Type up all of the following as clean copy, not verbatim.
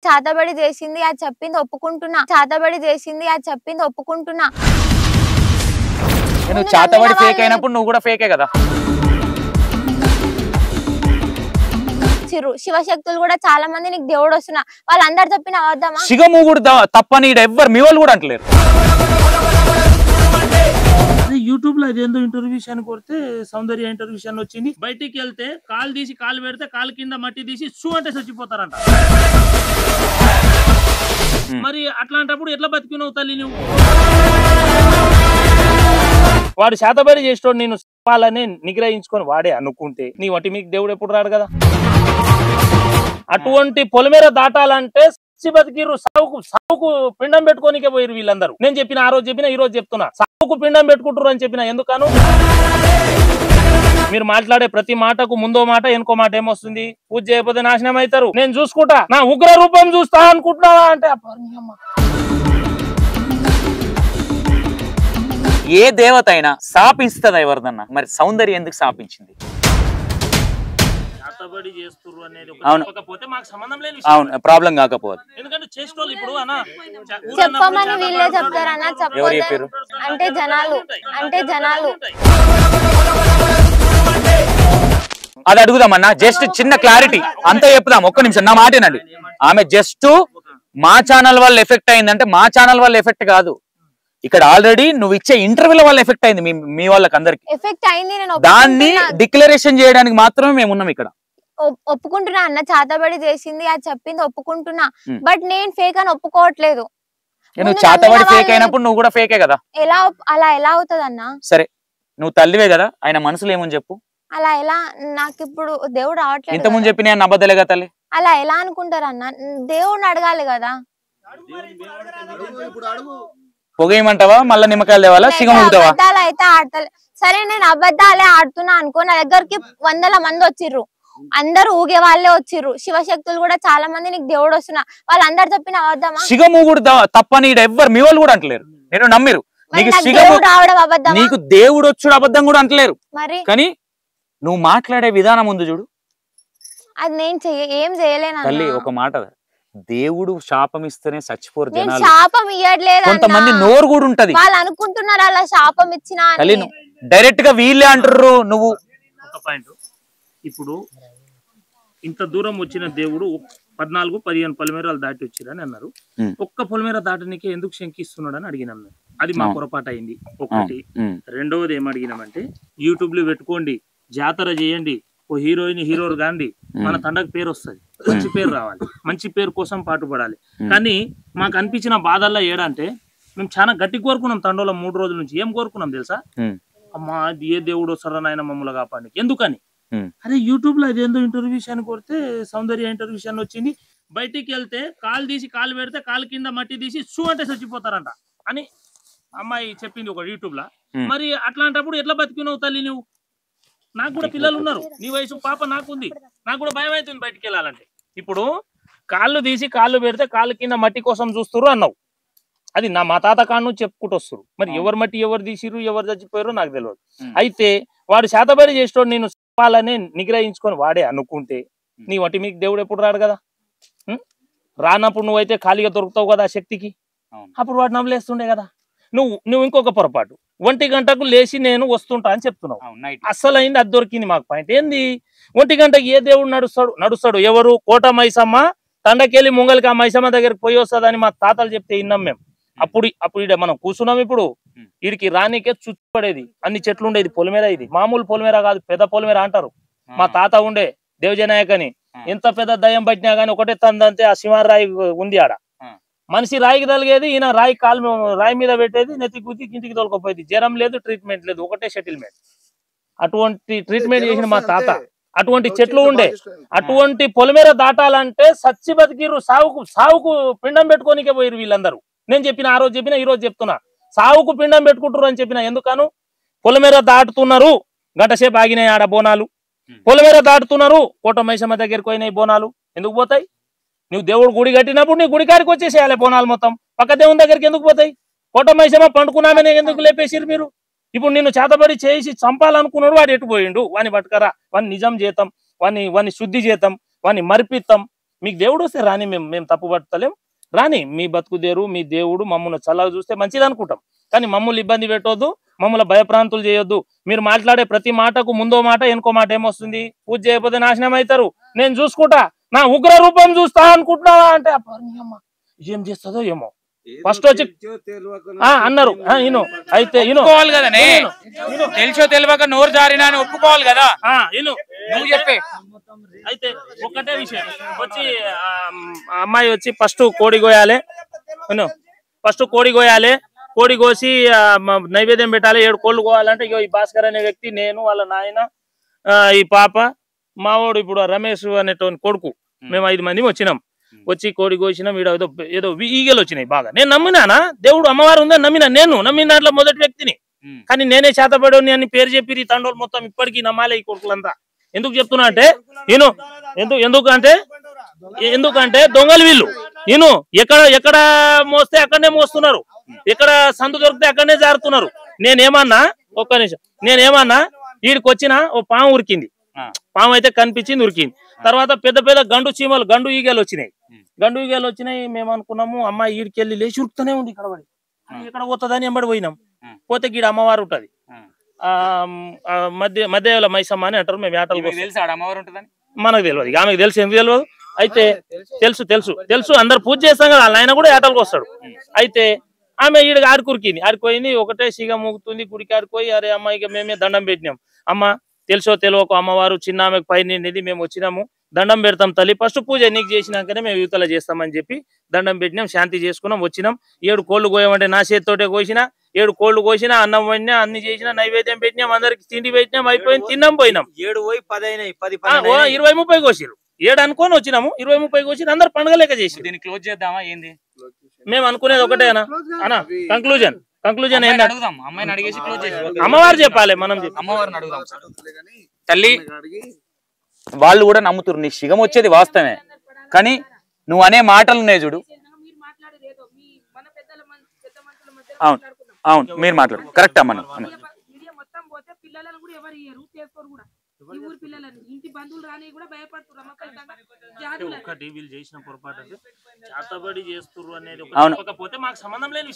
చాతబడి చేసింది, అది చెప్పింది ఒప్పుకుంటున్నా. చాతబడి చేసింది, అది చెప్పింది ఒప్పుకుంటున్నా. నువ్వు చాతబడి ఫేక్ అయినప్పుడు నువ్వు కూడా ఫేకే కదా. శివశక్తులు కూడా చాలా మంది నీకు దేవుడు వస్తున్నా, వాళ్ళందరు చెప్పిన అవద్దమా? శివము కూడా తప్పని ఎవ్వరు మీ వాళ్ళు కూడా అంటలేరు. యూట్యూబ్ లో అదేందో ఇంటర్వ్యూ విషయాన్ని కొడితే సౌందర్య ఇంటర్వ్యూ విషయాన్ని వచ్చింది. బయటికి వెళ్తే కాలు తీసి కాలు పెడితే కాలు కింద మట్టి తీసి షూ అంటే చచ్చిపోతారంట. మరి అట్లాంటప్పుడు ఎట్లా బతికినవు తల్లి నువ్వు? వాడు శాతబడి చేసేటోడు నేను వాళ్ళని నిగ్రహించుకొని వాడే అనుకుంటే నీ వంటి మీకు దేవుడు ఎప్పుడు రాడు కదా. అటువంటి పొలిమేర దాటాలంటే బతికిరు. సావుకు పిండం పెట్టుకోనికే పోయిరు వీళ్ళందరూ. నేను చెప్పిన ఆ రోజు చెప్పిన, ఈ రోజు చెప్తున్నా, సావుకు పిండం పెట్టుకుంటారు అని చెప్పిన. ఎందుకను మీరు మాట్లాడే ప్రతి మాటకు ముందో మాట వెనుకో మాట ఏమొస్తుంది? పూజ చేయకపోతే నాశనం అవుతారు, నేను చూసుకుంటా, నా ఉగ్ర రూపం చూస్తా అనుకుంటున్నావా అంటే ఏ దేవత అయినా శాపిస్తుందా ఎవరిదన్నా? మరి సౌందర్య ఎందుకు శాపించింది? అవును, ప్రాబ్లం కాకపోతే చెప్పమని వీళ్ళే చెప్తారన్నా. ఎవరు చెప్పారు? అంటే జనాలు అది అడుగుదామన్నా. జస్ట్ చిన్న క్లారిటీ అంతా చెప్దాం. ఒక్క నిమిషం నా మాటేనండి. ఆమె జస్ట్ మా ఛానల్ వల్ల ఎఫెక్ట్ అయిందంటే మా ఛానల్ వల్ల ఎఫెక్ట్ కాదు, ఇక్కడ ఆల్రెడీ నువ్వు ఇచ్చే ఇంటర్వ్యూల వల్ల ఎఫెక్ట్ అయింది మీ వాళ్ళకి అందరికి. ఎఫెక్ట్ అయింది, దాన్ని డిక్లరేషన్ చేయడానికి మాత్రమే మేము ఉన్నాం ఇక్కడ. ఒప్పుకుంటున్నా అన్న, చాతబడి చేసింది, అది చెప్పింది ఒప్పుకుంటున్నా. బట్ నేను ఫేక్ అని ఒప్పుకోవట్లేదు. నువ్వు చాతబడి ఫేక్ అయినప్పుడు నువ్వు కూడా ఫేకే కదా. అలా ఎలా అవుతుంది అన్న? సరే, నువ్వు తల్లివే కదా, ఆయన మనసులో ఏమని చెప్పు. అలా ఎలా? నాకు ఇప్పుడు దేవుడు రావట్లేదు. ఇంతకుముందు చెప్పి నేను అబద్ధలేగా తల్లి. అలా ఎలా అనుకుంటారు అన్న? దేవుడిని అడగాలి కదా. పొగేయమంటావా? మళ్ళీ నిమ్మకాయలు తేవాలా? సిగం ఊగుతావా? అబద్ధాలు అయితే ఆడతలే. సరే, నేను అబద్ధాలే ఆడుతున్నా అనుకో, నా దగ్గరికి 100 మంది వచ్చిర్రు, అందరు ఊగే వాళ్ళే వచ్చిర్రు. శివశక్తులు కూడా చాలా మంది నీకు దేవుడు వస్తున్నా, వాళ్ళందరు చెప్పిన అవద్దమా? సిగము కూడా తప్పని ఎవ్వరు మీ వాళ్ళు కూడా అంటలేరు, నేను నమ్మిరు. నీకు దేవుడు వచ్చుడు అబద్ధం కూడా అంటలేరు. మరి కానీ నువ్వు మాట్లాడే విధానం ఉంది చూడు, అది నేను ఏం చేయలేను తల్లి. ఒక మాట, దేవుడు శాపం ఇస్తేనే చచ్చిపోరు జనాలు. శాపం ఇయ్యట్లేదు, కొంతమంది నోరు కూడా ఉంటది, వాళ్ళు అనుకుంటున్నారు అలా శాపం ఇచ్చినా. డైరెక్ట్ గా వీళ్ళే అంటారు. నువ్వు ఒక పాయింట్, ఇప్పుడు ఇంత దూరం వచ్చిన దేవుడు 14-15 పొలిమేరలు దాటి వచ్చిరని అన్నారు. ఒక్క పొలిమేర దాటనికి ఎందుకు శంకిస్తున్నాడు అని అడిగినాం. అది మా పొరపాటు అయింది ఒకటి. రెండవది ఏం అడిగినామంటే, యూట్యూబ్ లో పెట్టుకోండి, జాతర చేయండి, ఓ హీరోయిన్ హీరోలు కాండి, మన తండకు పేరు వస్తుంది, మంచి పేరు రావాలి, మంచి పేరు కోసం పాటుపడాలి. కానీ మాకు అనిపించిన బాధల్లో ఏడంటే, మేము చాలా గట్టి కోరుకున్నాం తండోలో 3 రోజుల నుంచి. ఏం కోరుకున్నాం తెలుసా? అమ్మా ఏ దేవుడు వస్తారో నాయన మమ్మల్ని కాపాడి. ఎందుకని? అరే యూట్యూబ్ లో అదేందో ఇంటర్వ్యూ విషయాన్ని కొడితే సౌందర్య ఇంటర్వ్యూ విషయాన్ని వచ్చింది. బయటికి వెళ్తే కాలు తీసి కాలు పెడితే కాలు కింద మట్టి తీసి షూ అంటే చచ్చిపోతారంట అని అమ్మాయి చెప్పింది ఒక యూట్యూబ్ లా. మరి అట్లాంటప్పుడు ఎట్లా బతికినవు తల్లి నువ్వు? నాకు కూడా పిల్లలు ఉన్నారు, నీ వయసు పాప నాకుంది, నాకు కూడా భయం అవుతుంది బయటికి వెళ్ళాలంటే. ఇప్పుడు కాళ్ళు తీసి కాళ్ళు పెడితే కాళ్ళు కింద మట్టి కోసం చూస్తురు అన్నావు, అది మా తాత కాను చెప్పుకుంటూ వస్తారు. మరి ఎవరు మట్టి ఎవరు తీసిరు ఎవరు చచ్చిపోయారో నాకు తెలియదు. అయితే వాడు శాతబడి చేసేటోడు నేను వాళ్ళని నిగ్రహించుకొని వాడే అనుకుంటే నీ వంటి మీకు దేవుడు ఎప్పుడు రాడు కదా. రానప్పుడు నువ్వైతే ఖాళీగా దొరుకుతావు కదా ఆ శక్తికి, అప్పుడు వాడు నమ్మలేస్తుండే కదా. నువ్వు ఇంకొక పొరపాటు, 1 గంటకు లేచి నేను వస్తుంటా అని చెప్తున్నావు. అస్సలైంది అది దొరికింది మాకు పాయింట్. ఏంది 1 గంటకి ఏ దేవుడు నడుస్తాడు? ఎవరు? కోట మైసమ్మ తండకెళ్ళి ముంగలికి ఆ మైసమ్మ దగ్గరికి పోయి వస్తుందని మా తాతలు చెప్తే విన్నాం మేము. అప్పుడు ఇడ మనం కూర్చున్నాం. ఇప్పుడు వీడికి రానికే చుట్టుపడేది, అన్ని చెట్లు ఉండేది. పొలిమేర ఇది మామూలు పొలిమేర కాదు, పెద్ద పొలిమేర అంటారు. మా తాత ఉండే దేవజనాయక్ అని, ఎంత పెద్ద దయ్యం పట్టినా గానీ ఒకటే తందంతే ఆ శివారి రాయి ఉంది ఆడ. మనిషి రాయికి తలిగేది, ఈయన రాయి మీద పెట్టేది, నెత్తి గుద్ది ఇంటికి తోలుకపోయేది. జ్వరం లేదు, ట్రీట్మెంట్ లేదు, ఒకటే సెటిల్మెంట్. అటువంటి ట్రీట్మెంట్ చేసిన మా తాత. అటువంటి చెట్లు ఉండే. అటువంటి పొలిమేర దాటాలంటే సచ్చి బతికిరు. సావుకు పిండం పెట్టుకోనికే పోయిరు వీళ్ళందరూ. నేను చెప్పిన ఆ రోజు చెప్పిన, ఈ రోజు చెప్తున్నా, సావుకు పిండం పెట్టుకుంటారు అని చెప్పిన. ఎందుకను? పొలిమేర దాటుతున్నారు, గంట సేపు ఆగినాయి ఆడ బోనాలు. పొలిమేర దాటుతున్నారు, కోట మైసమ్మ దగ్గరికి పోయినాయి బోనాలు. ఎందుకు పోతాయి? నువ్వు దేవుడు గుడి కట్టినప్పుడు నీ గుడి కాడికి వచ్చేసేయాలి బోనాలు మొత్తం. పక్క దేవుని దగ్గరికి ఎందుకు పోతాయి? కోట మైసమ్మ పండుకున్నామని ఎందుకు లేపేసిరు మీరు? ఇప్పుడు నిన్ను చేతబడి చేసి చంపాలనుకున్నాడు, వాడు ఎటు పోయిండు? వాని పట్టుకరా, వాని నిజం చేద్దాం, వాని శుద్ధి చేద్దాం, వాని మరిపిస్తాం. మీకు దేవుడు వస్తే రాని, మేము తప్పు పట్టలేం, రాని, మీ బతుకుదేరు, మీ దేవుడు మమ్మల్ని చల్లగా చూస్తే మంచిది అనుకుంటాం. కానీ మమ్మల్ని ఇబ్బంది పెట్టొద్దు, మమ్మల్ని భయప్రాంతులు చేయొద్దు. మీరు మాట్లాడే ప్రతి మాటకు ముందో మాట వెనుకో మాట ఏమొస్తుంది, పూజ చేయకపోతే నాశనం అవుతారు, నేను చూసుకుంటా, నా ఉగ్ర రూపం చూస్తా అనుకుంటున్నావా అంటే ఏం చేస్తుందో ఏమో. ఫస్ట్ వచ్చి అన్నారు అయితే ఒప్పుకోవాలి కదా, తెలుసో తెలియక నోరు జారినా అని ఒప్పుకోవాలి కదా. నువ్వు చెప్పే అయితే ఒక్కటే విషయం వచ్చి అమ్మాయి వచ్చి ఫస్ట్ కోడి కోయాలి, ఫస్ట్ కోడి కోయాలి, కోడి కోసి నైవేద్యం పెట్టాలి, 7 కోళ్ళు కోయాలంటే ఇగో ఈ భాస్కర్ అనే వ్యక్తి, నేను, వాళ్ళ నాయన, ఈ పాప, మావోడు ఇప్పుడు రమేష్ అనేటువంటి కొడుకు, మేము 5 మంది వచ్చినాం. వచ్చి కోడి కోసినాం. ఏదో ఈగలు వచ్చినాయి బాగా. నేను నమ్మినానా దేవుడు అమ్మవారు ఉందని నేను నమ్మిన దాంట్లో మొదటి వ్యక్తిని. కానీ నేనే చేతపడేవాడిని అని పేరు చెప్పి తండ్రులు మొత్తం ఇప్పటికీ నమ్మాలి ఈ కొడుకులంతా. ఎందుకు చెప్తున్నా అంటే ఎందుకంటే దొంగలు వీళ్ళు. ఎక్కడ మోస్తే అక్కడనే మోస్తున్నారు, ఎక్కడ సందు దొరికితే అక్కడనే జారుతున్నారు. ఒక్క నిమిషం, నేనేమన్నా వీడికి వచ్చిన ఓ పాము ఉరికింది, పాము అయితే కనిపించింది, ఉరికింది. తర్వాత పెద్ద పెద్ద గండు ఈగలు వచ్చినాయి. మేము అనుకున్నాము అమ్మాయి ఈడికెళ్ళి లేచి ఉరుకుతూనే ఉంది, ఇక్కడ పోతుందని ఎంబడి పోయినాం. పోతే గీడ అమ్మవారు ఉంటది, మధ్యలో మైసమ్మ అని అంటారు. మేము మనకు తెలియదు, ఆమెకు తెలుసు, ఎందుకు తెలియదు? అయితే తెలుసు అందరు పూజ చేస్తాం కదా, ఆయన కూడా ఏటలకు వస్తాడు. అయితే ఆమె ఈడ ఆడుకురికింది, ఆడుకోయింది, ఒకటే సిగ మూగుతుంది, గుడికి ఆడుకోయి అరే అమ్మాయికి మేమే దండం పెట్టినాం. అమ్మ తెలుసో తెలియక అమ్మవారు చిన్న ఆమెకు పై నిండింది, మేము వచ్చినాము, దండం పెడతాం తల్లి, ఫస్ట్ పూజ నీకు చేసినాకనే మేము యువతల చేస్తామని చెప్పి దండం పెట్టినాం, శాంతి చేసుకున్నాం, వచ్చినాం. 7 కోళ్ళు కోయమంటే నా చేతితోటే కోసిన, 7 కోళ్ళు కోసినా, అన్నం వండినా, అన్ని చేసినా, నైవేద్యం పెట్టినాం, అందరికి తిండి పెట్టినాం, అయిపోయింది, తిన్నాం, పోయినాం. 7 పోయి 10 అయినాయి, 20-30 కోసిరు, 7 అనుకోని వచ్చినాము, 20-30 కోసిరు, అందరు పండుగ లెక్క చేసి. దీన్ని క్లోజ్ చేద్దామా ఏంది? మేము అనుకునేది ఒకటే అన్న, కంక్లూజన్ ఏంటి, అమ్మాయిని అడిగేసి క్లోజ్ చేసి అమ్మవారు చెప్పాలి, మనం అమ్మవారిని అడుగుదాం. తల్లి వాళ్ళు కూడా నమ్ముతున్నారు, నీ శిగం వచ్చేది వాస్తవమే, కానీ నువ్వు అనే మాటలు ఉన్నాయి చూడు. అవును మీరు మాట్లాడు, కరెక్ట్ అమ్మ.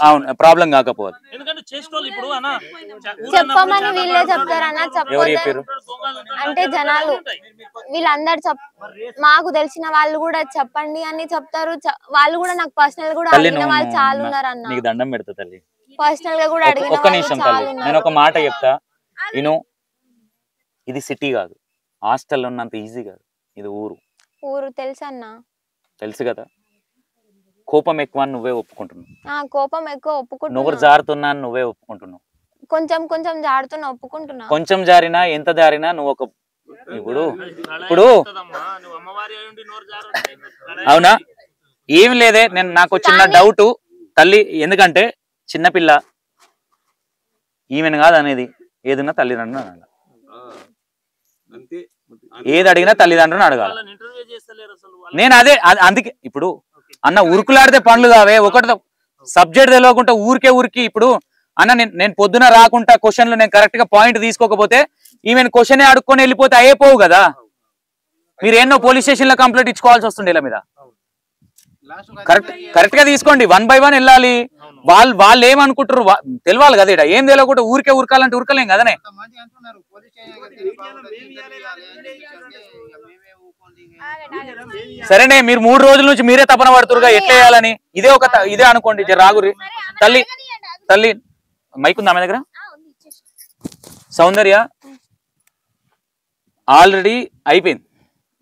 అవును ప్రాబ్లం కాకపోతే చెప్పమని వీళ్ళే చెప్తారన్నా, చెప్పొద్దు అంటే జనాలు వీళ్ళందరు మాకు తెలిసిన వాళ్ళు కూడా చెప్పండి అని చెప్తారు. వాళ్ళు కూడా నాకు పర్సనల్ కూడా అడిగిన వాళ్ళు చాలా ఉన్నారు అన్న. నీకు దండం పెడతా తల్లి, పర్సనల్ గా కూడా అడిగిన ఒక్క నిమిషం తల్లి, నేను ఒక మాట చెప్తా. ఇది సిటీ కాదు, హాస్టల్ ఉన్నంత ఈజీ కాదు, ఇది ఊరు తెలుసు అన్న, తెలుసు కదా. కోపం ఎక్కువ అని నువ్వే ఒప్పుకుంటున్నావు, కోపం ఎక్కువ ఒప్పుకుంటున్నా, నోరు జారుతున్నా అని నువ్వే ఒప్పుకుంటున్నావు. కొంచెం జారుతున్నా ఒప్పుకుంటున్నా, కొంచెం జారినా ఎంత జారినా నువ్వు ఒక ఇప్పుడు అవునా ఏం లేదే. నాకు చిన్న డౌట్ తల్లి, ఎందుకంటే చిన్నపిల్ల ఈమెను కాదు అనేది, ఏదన్నా తల్లిదండ్రులు అనాలి, ఏది అడిగినా తల్లిదండ్రులను అడగాలి. నేను అదే అందుకే ఇప్పుడు అన్న ఉరుకులాడితే పనులు కావే, ఒకటి సబ్జెక్ట్ తెలియకుండా ఊరికి ఇప్పుడు అన్న నేను పొద్దున రాకుండా క్వశ్చన్లు నేను కరెక్ట్ గా పాయింట్ తీసుకోకపోతే ఈమెను క్వశ్చనే అడుక్కొని వెళ్ళిపోతే అయిపోవు కదా. మీరు ఎన్నో పోలీస్ స్టేషన్ లో కంప్లైంట్ ఇచ్చుకోవాల్సి వస్తుంది ఇలా మీద. కరెక్ట్ గా తీసుకోండి, 1 by 1 వెళ్ళాలి. వాళ్ళు ఏమనుకుంటారు తెలియాలి కదా. ఇక్కడ ఏం తెలియకుండా ఊరికే ఉరకాలంటే ఉరకలేం కదనే. సరేనే, మీరు 3 రోజుల నుంచి మీరే తపన పడుతురుగా ఎట్లా వేయాలని. ఇదే అనుకోండి. రాగురి తల్లి మైక్ ఉందా ఆమె దగ్గర? సౌందర్య ఆల్రెడీ అయిపోయింది,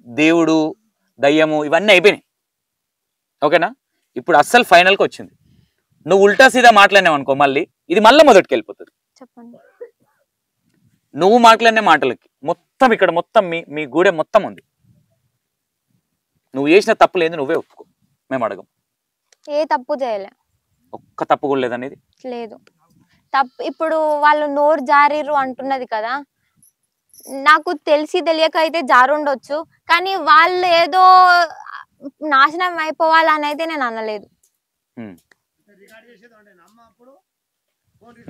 దేవుడు దయ్యము ఇవన్నీ అయిపోయినాయి, ఓకేనా. ఇప్పుడు అస్సలు ఫైనల్కి వచ్చింది. నువ్వు ఉల్టా సీదా మాట్లాడినావు అనుకో, మళ్ళీ ఇది మళ్ళీ మొదటికి వెళ్ళిపోతుంది. నువ్వు మాట్లాడిన మాటలకి మొత్తం ఇక్కడ మొత్తం మీ గూడె మొత్తం ఉంది. నువ్వు చేసిన తప్పు లేదు, నువ్వే ఒప్పుకో, మేము అడగం. ఏ తప్పు చేయలే, ఒక్క తప్పు కూడా లేదనేది లేదు. తప్పు ఇప్పుడు వాళ్ళు నోరు జారిరు అంటున్నది కదా, నాకు తెలిసి తెలియక అయితే జారుండొచ్చు, కానీ వాళ్ళు ఏదో నాశనం అయిపోవాలని అయితే నేను అనలేదు.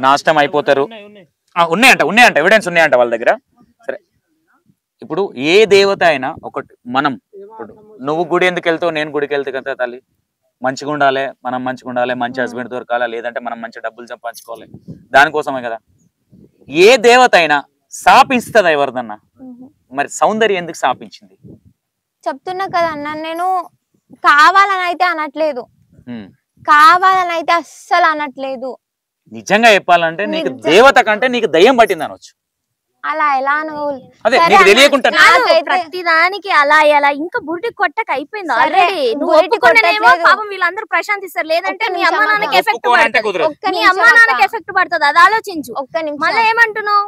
నాశనం అయిపోతారు ఉన్నాయంట ఎవిడెన్స్ ఉన్నాయంట వాళ్ళ దగ్గర. సరే ఇప్పుడు ఏ దేవత అయినా ఒకటి మనం ఇప్పుడు నువ్వు గుడి ఎందుకు వెళ్తావు, నేను గుడికి వెళ్తే కదా తల్లి, మంచిగా ఉండాలి, మనం మంచిగా ఉండాలి, మంచి హస్బెండ్ దొరకాలా, లేదంటే మనం మంచి డబ్బులు సంపాదించుకోవాలి, దానికోసమే కదా. ఏ దేవత అయినా శాపిస్తుందా ఎవరిదన్నా? మరి సౌందర్యం ఎందుకు శాపించింది? చెప్తున్నా కదా అన్న, నేను కావాలని అయితే అనట్లేదు, కావాలని అయితే అస్సలు అనట్లేదు. నిజంగా చెప్పాలంటే నీకు దేవత కంటే నీకు దయ్యం పట్టింది అనొచ్చు. అలా ఎలా అదే నీకు తెలియకుండా ప్రతి దానికి అలా ఎలా ఇంకా బుర్డి కొట్టక అయిపోయింది ఆల్రెడీ. నువ్వు ఒప్పుకున్నానేమో పాపం వీళ్ళందరూ ప్రశాంతిస్తారు, లేదంటే నీ అమ్మా నాన్నకి ఎఫెక్ట్ పడుతుంది, నీ అమ్మా నాన్నకి ఎఫెక్ట్ పడుతుంది. అది ఆలోచించు. మళ్ళీ ఏమంటున్నావు,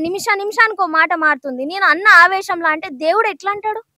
నిమిషానికి ఒక మాట మారుతుంది. నేను అన్న ఆవేశంలో అంటే దేవుడు ఎట్లా అంటాడు?